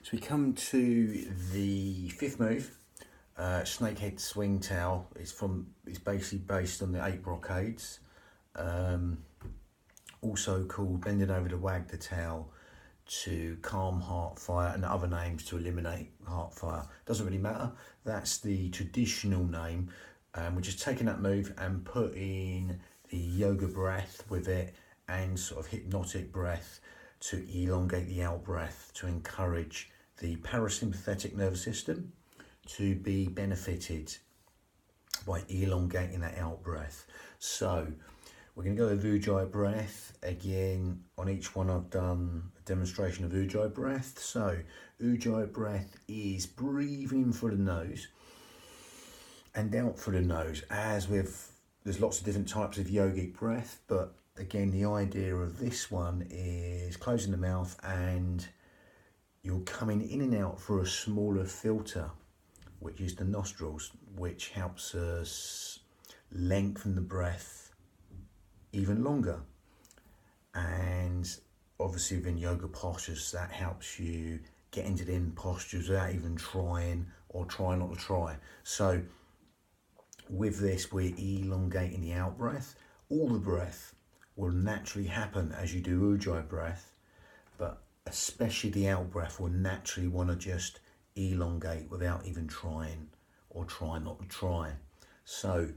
So we come to the fifth move, snakehead swing towel. It's basically based on the 8 brocades, also called bending over to wag the towel, to calm heart fire, and other names to eliminate heart fire. Doesn't really matter. That's the traditional name. We're just taking that move and putting the yoga breath with it and sort of hypnotic breath to elongate the out breath, to encourage the parasympathetic nervous system to be benefited by elongating that out breath. So we're going to go with Ujjayi breath. Again, on each one I've done a demonstration of Ujjayi breath. So Ujjayi breath is breathing in through the nose and out through the nose. There's lots of different types of yogic breath, but again, the idea of this one is closing the mouth and you're coming in and out through a smaller filter, which is the nostrils, which helps us lengthen the breath even longer. And obviously within yoga postures, that helps you get into them postures without even trying or try not to try. So with this, we're elongating the out breath. All the breath will naturally happen as you do Ujjayi breath, but especially the out breath will naturally want to just elongate without even trying or try not to try. So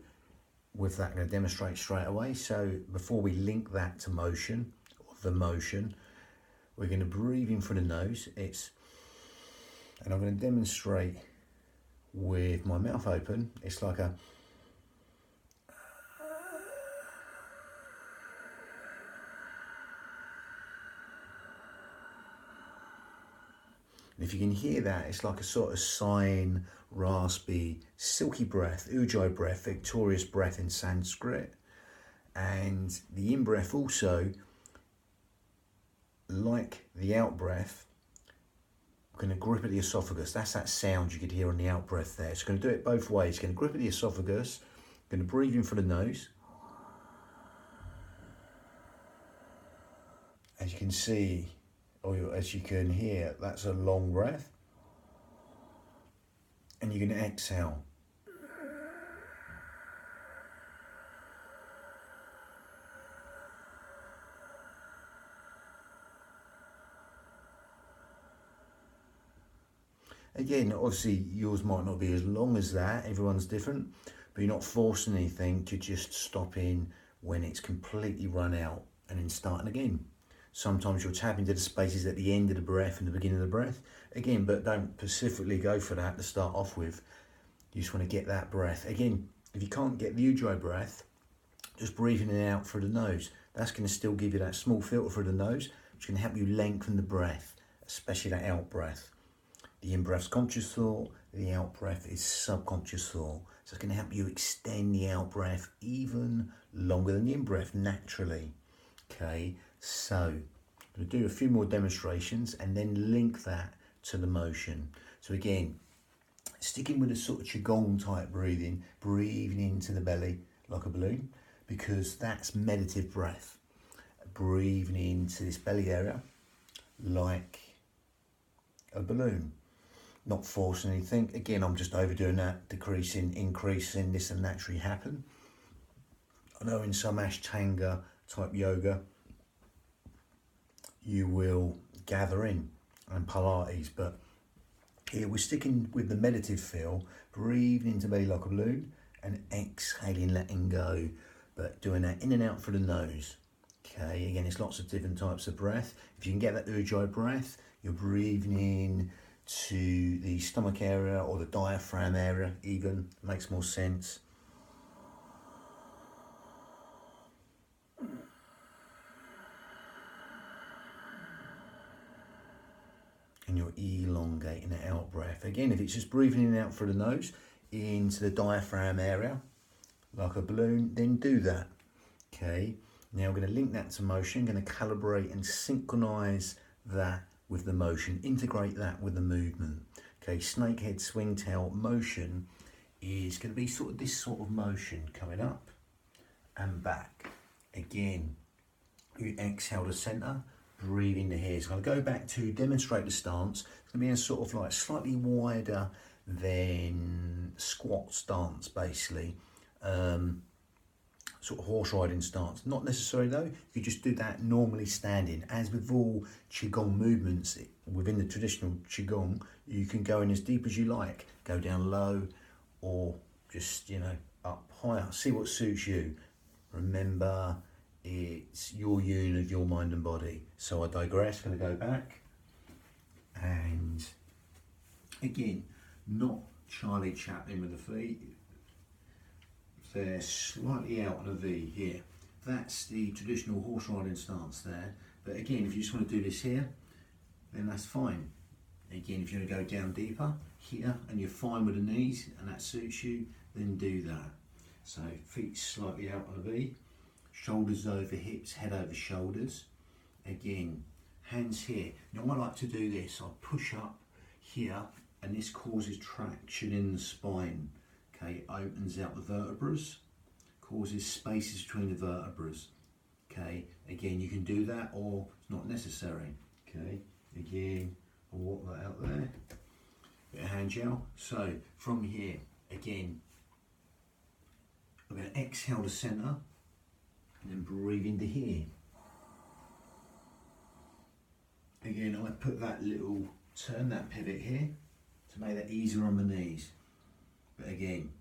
with that, I'm going to demonstrate straight away. So before we link that to motion, or the motion, we're going to breathe in through the nose. And I'm going to demonstrate with my mouth open. It's like a And if you can hear that, it's like a sort of sighing, raspy, silky breath, Ujjayi breath, victorious breath in Sanskrit. And the in-breath also, like the out-breath, we're going to grip at the esophagus. That's that sound you could hear on the out-breath there. So going to do it both ways. Going to grip at the esophagus, going to breathe in through the nose. As you can see, or as you can hear, that's a long breath. And you're going to exhale. Again, obviously yours might not be as long as that, everyone's different, but you're not forcing anything, you're just stopping when it's completely run out and then starting again. Sometimes you'll tap into the spaces at the end of the breath and the beginning of the breath. Again, but don't specifically go for that to start off with. You just want to get that breath. Again, if you can't get the Ujjayi breath, just breathing in and out through the nose. That's going to still give you that small filter through the nose, which can help you lengthen the breath, especially that out breath. The in-breath's conscious thought, the out-breath is subconscious thought. So it's going to help you extend the out-breath even longer than the in-breath naturally. Okay, so I'm going to do a few more demonstrations and then link that to the motion. So again, sticking with a sort of Qigong type breathing into the belly like a balloon, because that's meditative breath. Breathing into this belly area like a balloon. Not forcing anything. Again, I'm just overdoing that, decreasing, increasing. This will naturally happen. I know in some Ashtanga type yoga, you will gather in, and Pilates, but here we're sticking with the meditative feel, breathing into belly like a balloon and exhaling, letting go, but doing that in and out through the nose. Okay, again, it's lots of different types of breath. If you can get that Ujjayi breath, you're breathing in to the stomach area or the diaphragm area even, makes more sense. And you're elongating the out breath. Again, if it's just breathing in and out through the nose into the diaphragm area like a balloon, then do that. Okay, now I'm going to link that to motion, going to calibrate and synchronize that with the motion, integrate that with the movement. Okay, snakehead swing tail motion is going to be sort of this sort of motion coming up and back. Again, you exhale to center, breathe into here. So I'm going to go back to demonstrate the stance. It's going to be a sort of like slightly wider than squat stance, basically. Sort of horse riding stance. Not necessary though, you just do that normally standing. As with all Qigong movements within the traditional Qigong, you can go in as deep as you like, go down low, or just, you know, up higher. See what suits you. Remember, it's your unit, your mind and body. So I digress, going to go back. And again, not Charlie Chaplin with the feet. They're slightly out on a V here. That's the traditional horse riding stance there. But again, if you just want to do this here, then that's fine. Again, if you want to go down deeper here and you're fine with the knees and that suits you, then do that. So feet slightly out on a V, shoulders over hips, head over shoulders. Again, hands here. Now I like to do this. I push up here and this causes traction in the spine. Okay, opens out the vertebrae, causes spaces between the vertebrae. Okay, again, you can do that or it's not necessary. Okay, again, I'll walk that out there. Bit of hand gel. So from here, again, I'm going to exhale to centre and then breathe into here. Again, I put that little turn, that pivot here to make that easier on the knees. But again,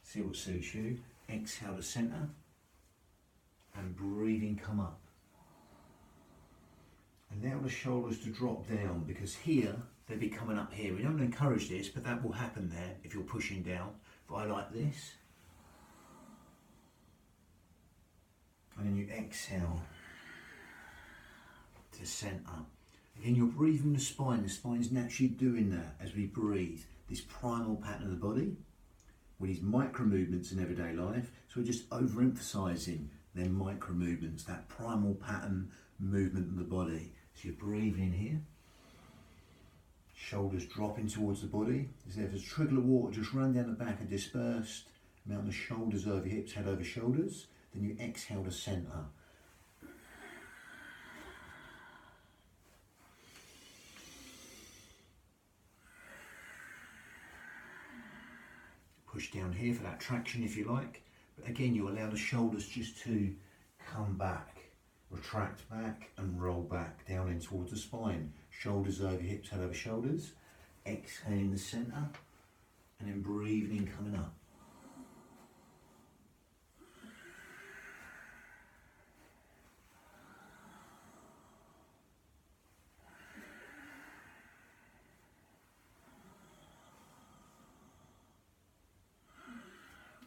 see what suits you. Exhale to centre and breathing come up. Allow the shoulders to drop down because here they'll be coming up here. We don't encourage this, but that will happen there if you're pushing down. If I like this, and then you exhale to centre. Again, you're breathing the spine. The spine's naturally doing that as we breathe. This primal pattern of the body with these micro movements in everyday life. So we're just overemphasizing them micro movements, that primal pattern movement of the body. So you're breathing in here, shoulders dropping towards the body. As if there's a trickle of water just run down the back and dispersed. Mount the shoulders over hips, head over shoulders. Then you exhale to centre. Push down here for that traction if you like, but again you allow the shoulders just to come back, retract back and roll back down in towards the spine. Shoulders over hips, head over shoulders. Exhaling the centre and then breathing in, coming up.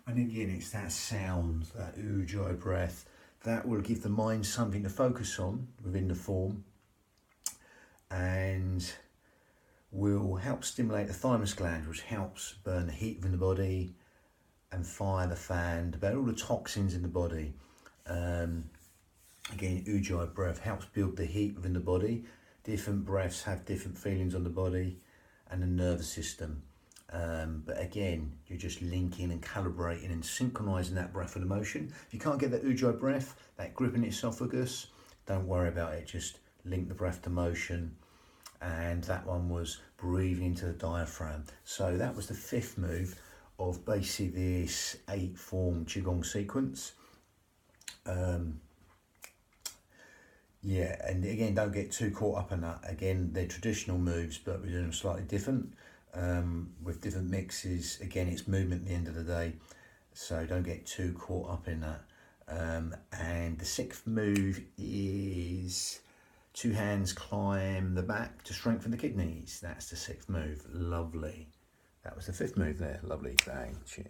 And again, it's that sound, that ujjayi breath, that will give the mind something to focus on within the form and will help stimulate the thymus gland, which helps burn the heat within the body and fire the fan, to burn all the toxins in the body. Again, ujjayi breath helps build the heat within the body. Different breaths have different feelings on the body and the nervous system. But again, you're just linking and calibrating and synchronizing that breath with emotion. If you can't get that ujjayi breath, that grip in the esophagus, don't worry about it. Just link the breath to motion. And that one was breathing into the diaphragm. So that was the fifth move of basically this 8-form Qigong sequence. Yeah, and again, don't get too caught up in that. Again, they're traditional moves, but we're doing them slightly different. With different mixes. Again, it's movement at the end of the day, so don't get too caught up in that. And the sixth move is 2 hands climb the back to strengthen the kidneys. That's the sixth move. Lovely. That was the fifth move there. Lovely. Bang. Cheers.